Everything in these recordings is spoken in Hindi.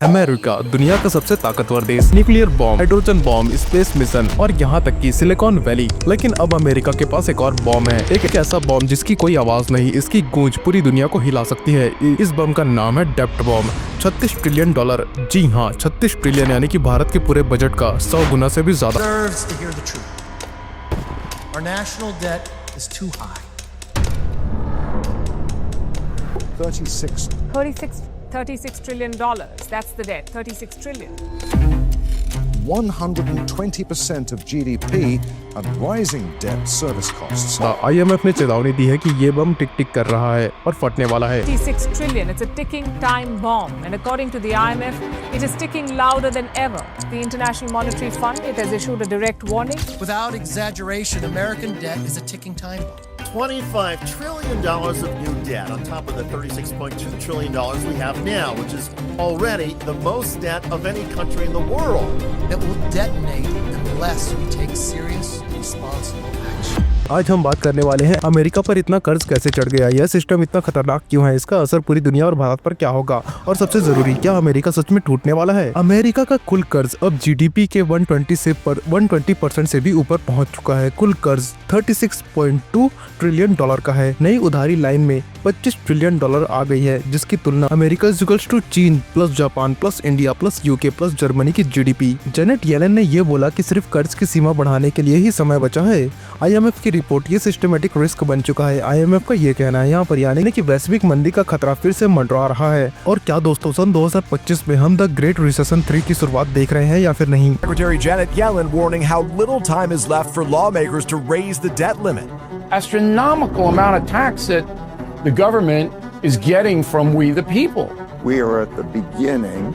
अमेरिका दुनिया का सबसे ताकतवर देश, nuclear bomb, hydrogen bomb, space mission और यहाँ तक कि सिलिकॉन वैली। लेकिन अब अमेरिका के पास एक और बॉम्ब है, एक ऐसा बॉम्ब जिसकी कोई आवाज नहीं, इसकी गूंज पूरी दुनिया को हिला सकती है। इस बम का नाम है डेप्ट बॉम्ब। $36 ट्रिलियन, जी हाँ 36 ट्रिलियन, यानी कि भारत के पूरे बजट का 100 गुना से भी ज्यादा। Our national debt is too high. 36 trillion dollars. That's the debt. 36 trillion. 120% of GDP and rising debt service costs. IMF ने चेतावनी दी है कि ये बम टिक टिक कर रहा है और फटने वाला है। 36 trillion. It's a ticking time bomb, and according to the IMF, it is ticking louder than ever. The International Monetary Fund, it has issued a direct warning. Without exaggeration, American debt is a ticking time bomb. $25 trillion of new debt on top of the $36.2 trillion we have now, which is already the most debt of any country in the world. That will detonate unless we take serious, responsible action. आज हम बात करने वाले हैं अमेरिका पर इतना कर्ज कैसे चढ़ गया, यह सिस्टम इतना खतरनाक क्यों है, इसका असर पूरी दुनिया और भारत पर क्या होगा, और सबसे जरूरी, क्या अमेरिका सच में टूटने वाला है। अमेरिका का कुल कर्ज अब जीडीपी के 120% से भी ऊपर पहुंच चुका है। कुल कर्ज $36.2 ट्रिलियन का है। नई उधारी लाइन में $25 ट्रिलियन आ गई है, जिसकी तुलना अमेरिका टू चीन plus Japan plus India plus UK plus Germany की जीडीपी। जेनेट येलेन ने यह बोला कि सिर्फ कर्ज की सीमा बढ़ाने के लिए ही समय बचा है। IMF की रिपोर्ट ये सिस्टमेटिक रिस्क बन चुका है। IMF का ये कहना है यहाँ पर, यानी कि वैश्विक मंदी का खतरा फिर से मंडरा रहा है। और क्या दोस्तों, सन 2025 में हम द ग्रेट रिसेशन 3 की शुरुआत देख रहे हैं या फिर नहीं। Secretary Janet Yellen warning how little time is left for lawmakers to raise the debt limit. Astronomical amount of tax that the government is getting from we the people. We are at the beginning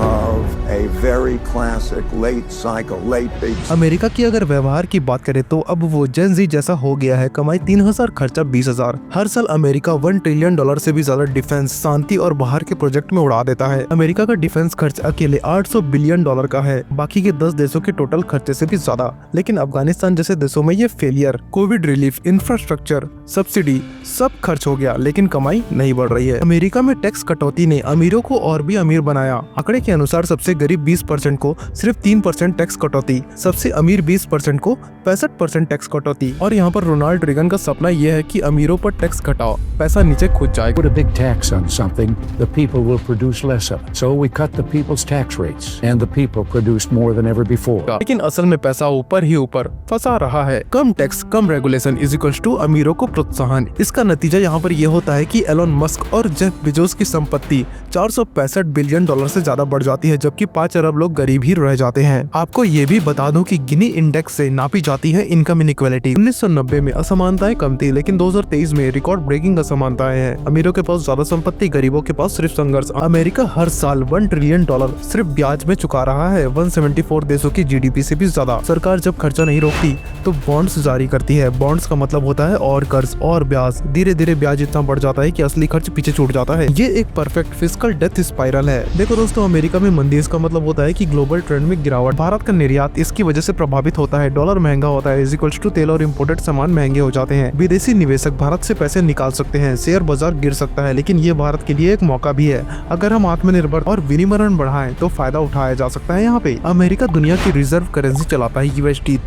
of a very classic late big. America की अगर व्यवहार की बात करें तो अब वो जेन जी जैसा हो गया है। कमाई 3,000, खर्चा 20,000। हर साल अमेरिका $1 ट्रिलियन से भी ज्यादा डिफेंस, शांति और बाहर के प्रोजेक्ट में उड़ा देता है। अमेरिका का डिफेंस खर्च अकेले $800 बिलियन का है, बाकी के 10 देशों के टोटल खर्चे से भी ज्यादा। लेकिन अफगानिस्तान जैसे देशों में ये failure, Covid relief, infrastructure, subsidy सब खर्च हो गया, लेकिन कमाई नहीं बढ़ रही है। अमेरिका में टैक्स कटौती ने अमीरों को और भी अमीर बनाया। आंकड़े के अनुसार सबसे गरीब 20% को सिर्फ 3% टैक्स कटौती, सबसे अमीर 20% को 65% टैक्स कटौती। और यहाँ पर रोनाल्ड रेगन का सपना यह है कि अमीरों पर टैक्स घटाओ, पैसा नीचे खुद जाएगा। Put a big tax on something, the people will produce less of it. So we cut the people's tax rates, and the people produced more than ever before. लेकिन असल में पैसा ऊपर ही ऊपर फंसा रहा है। कम टैक्स, कम रेगुलेशन इज इक्वल्स टू अमीरों को प्रोत्साहन। इसका नतीजा यहाँ पर यह होता है कि एलोन मस्क और जेफ बेजोस की संपत्ति $465 बिलियन से ज्यादा बढ़ जाती है, जबकि 5 अरब लोग गरीब ही रह जाते हैं। आपको ये भी बता दूं कि गिनी इंडेक्स से नापी जाती है इनकम इनइक्वालिटी। 1990 में असमानताएं कम थी, लेकिन 2023 में रिकॉर्ड ब्रेकिंग असमानताएं हैं। अमीरों के पास ज्यादा संपत्ति, गरीबों के पास सिर्फ संघर्ष। अमेरिका हर साल $1 ट्रिलियन सिर्फ ब्याज में चुका रहा है, 174 देशों की जीडीपी से भी ज्यादा। सरकार जब खर्चा नहीं रोकती तो बॉन्ड्स जारी करती है। बॉन्ड्स का मतलब होता है और कर्ज और ब्याज। धीरे धीरे ब्याज इतना बढ़ जाता है कि असली खर्च पीछे छूट जाता है। ये एक परफेक्ट फिस्कल डेथ स्पाइरल है। देखो दोस्तों, अमेरिका में मंदी, इसका मतलब होता है कि ग्लोबल ट्रेंड में गिरावट। भारत का निर्यात इसकी वजह से प्रभावित होता है। डॉलर महंगा होता है, इज इक्वल्स टू तेल और इम्पोर्टेड सामान महंगे हो जाते हैं। विदेशी निवेशक भारत से पैसे निकाल सकते हैं। शेयर बाजार गिर सकता है, लेकिन ये भारत के लिए एक मौका भी है। अगर हम आत्मनिर्भर और विनिमय बढ़ाएं तो फायदा उठाया जा सकता है। यहाँ पे अमेरिका दुनिया की रिजर्व करेंसी चलाता है, USD।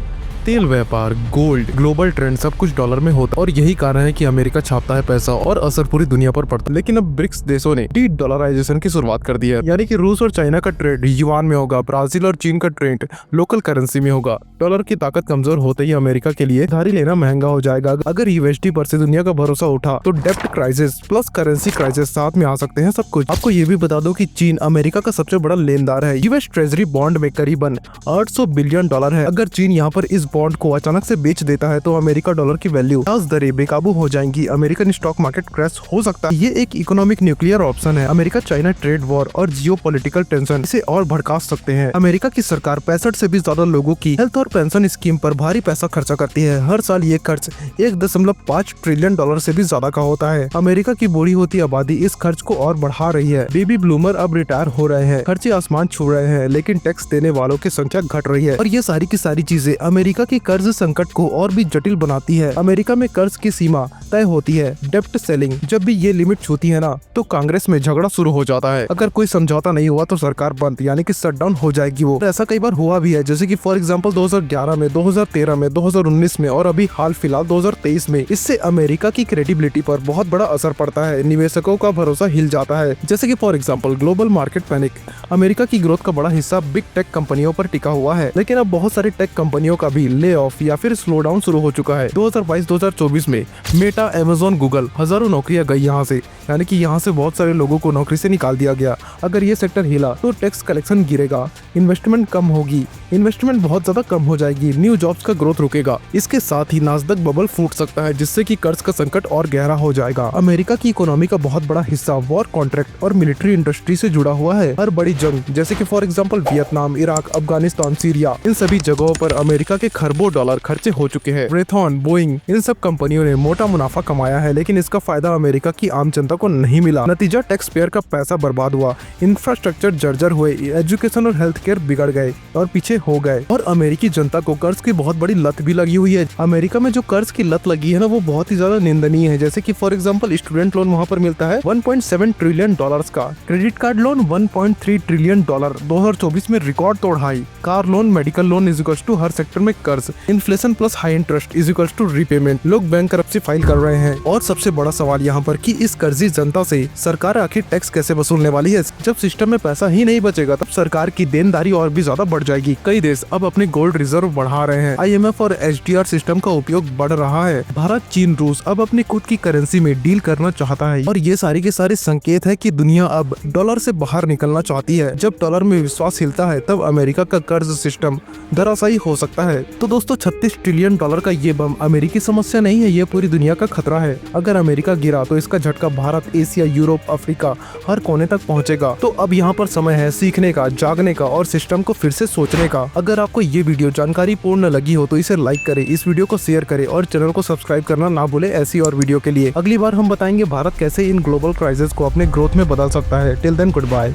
तेल व्यापार, गोल्ड, ग्लोबल ट्रेंड सब कुछ डॉलर में होता है, और यही कारण है कि अमेरिका छापता है पैसा और असर पूरी दुनिया पर पड़ता है। लेकिन अब ब्रिक्स देशों ने डॉलराइजेशन की शुरुआत कर दी है, यानी कि रूस और चाइना का ट्रेड युआन में होगा, ब्राजील और चीन का ट्रेड लोकल करेंसी में होगा। डॉलर की ताकत कमजोर होते ही अमेरिका के लिए उधारी लेना महंगा हो जाएगा। अगर USD पर से दुनिया का भरोसा उठा तो डेप्ट क्राइसिस प्लस करेंसी क्राइसिस साथ में आ सकते हैं सब कुछ। आपको ये भी बता दो कि चीन अमेरिका का सबसे बड़ा लेनदार है। US ट्रेजरी बॉन्ड में करीबन $800 बिलियन है। अगर चीन यहाँ पर इस बॉन्ड को अचानक से बेच देता है तो अमेरिका डॉलर की वैल्यू, दरें बेकाबू हो जाएंगी। अमेरिकन स्टॉक मार्केट क्रैश हो सकता है। ये एक इकोनॉमिक न्यूक्लियर ऑप्शन है। अमेरिका चाइना ट्रेड वॉर और जियोपॉलिटिकल टेंशन इसे और भड़का सकते हैं। अमेरिका की सरकार 65 से भी ज्यादा लोगों की हेल्थ और पेंशन स्कीम पर भारी पैसा खर्चा करती है। हर साल ये खर्च $1.5 ट्रिलियन से भी ज्यादा का होता है। अमेरिका की बूढ़ी होती आबादी इस खर्च को और बढ़ा रही है। बेबी ब्लूमर अब रिटायर हो रहे हैं, खर्चे आसमान छू रहे हैं, लेकिन टैक्स देने वालों की संख्या घट रही है। और ये सारी की सारी चीजें अमेरिका की कर्ज संकट को और भी जटिल बनाती है। अमेरिका में कर्ज की सीमा तय होती है, डेप्ट सेलिंग। जब भी ये लिमिट छूती है ना, तो कांग्रेस में झगड़ा शुरू हो जाता है। अगर कोई समझौता नहीं हुआ तो सरकार बंद यानी कि शटडाउन हो जाएगी वो। ऐसा कई बार हुआ भी है, जैसे कि फॉर एग्जांपल 2011 में, 2013 में, 2019 में और अभी हाल फिलहाल 2023 में। इससे अमेरिका की क्रेडिबिलिटी पर बहुत बड़ा असर पड़ता है, निवेशकों का भरोसा हिल जाता है। जैसे कि for example global market panic. America की ग्रोथ का बड़ा हिस्सा बिग टेक कंपनियों पर टिका हुआ है, लेकिन अब बहुत सारी टेक कंपनियों का भी ले ऑफ या फिर स्लो डाउन शुरू हो चुका है। 2022-2024 में मेटा, अमेज़न, गूगल, हजारों नौकरियां गई यहाँ से, यानी कि यहाँ से बहुत सारे लोगों को नौकरी से निकाल दिया गया। अगर ये सेक्टर हिला तो टैक्स कलेक्शन गिरेगा, इन्वेस्टमेंट कम होगी, इन्वेस्टमेंट बहुत ज्यादा कम हो जाएगी, न्यू जॉब्स का ग्रोथ रुकेगा। इसके साथ ही नास्डक बबल फूट सकता है, जिससे कि कर्ज का संकट और गहरा हो जाएगा। अमेरिका की इकोनॉमी का बहुत बड़ा हिस्सा वॉर कॉन्ट्रैक्ट और मिलिट्री इंडस्ट्री से जुड़ा हुआ है। हर बड़ी जंग जैसे कि for example Vietnam, Iraq, Afghanistan, Syria, इन सभी जगहों पर अमेरिका के खरबों डॉलर खर्चे हो चुके हैं। रेथॉन, बोइंग, इन सब कंपनियों ने मोटा मुनाफा कमाया है, लेकिन इसका फायदा अमेरिका की आम जनता को नहीं मिला। नतीजा, टैक्स पेयर का पैसा बर्बाद हुआ, इंफ्रास्ट्रक्चर जर्जर हुए, एजुकेशन और हेल्थ केयर बिगड़ गए और पीछे हो गए। और अमेरिकी जनता को कर्ज की बहुत बड़ी लत भी लगी हुई है। अमेरिका में जो कर्ज की लत लगी है ना, वो बहुत ही ज्यादा निंदनीय है। जैसे कि फॉर एग्जांपल स्टूडेंट लोन वहाँ पर मिलता है 1.7 ट्रिलियन डॉलर्स का, credit card loan 1.3 trillion dollar 2024 में रिकॉर्ड तोड़ high, car loan, medical loan is equals to हर सेक्टर में कर्ज, inflation plus high interest is equals to repayment. लोग बैंकरप्सी फाइल कर रहे हैं। और सबसे बड़ा सवाल यहाँ पर कि इस कर्जी जनता से सरकार आखिर टैक्स कैसे वसूलने वाली है? जब सिस्टम में पैसा ही नहीं बचेगा, तब सरकार की देनदारी और भी ज्यादा बढ़ जाएगी। कई देश अब अपने गोल्ड रिजर्व बढ़ा रहे हैं, IMF और SDR सिस्टम का उपयोग बढ़ रहा है। भारत, चीन, रूस अब अपनी खुद की करेंसी में डील करना चाहता है। और ये सारे के सारे संकेत है कि दुनिया अब डॉलर से बाहर निकलना चाहती है। जब डॉलर में विश्वास हिलता है, तब अमेरिका का कर्ज सिस्टम धराशायी हो सकता है। तो दोस्तों, 36 ट्रिलियन डॉलर का ये बम अमेरिकी समस्या नहीं है, ये पूरी दुनिया का खतरा है। अगर अमेरिका गिरा तो इसका झटका भारत, एशिया, यूरोप, अफ्रीका हर कोने तक पहुंचेगा। तो अब यहाँ पर समय है सीखने का, जागने का और सिस्टम को फिर से सोचने का। अगर आपको ये वीडियो जानकारी पूर्ण लगी हो तो इसे लाइक करें, इस वीडियो को शेयर करें और चैनल को सब्सक्राइब करना ना भूले ऐसी और वीडियो के लिए। अगली बार हम बताएंगे भारत कैसे इन ग्लोबल क्राइसिस को अपने ग्रोथ में बदल सकता है। Till then, good bye.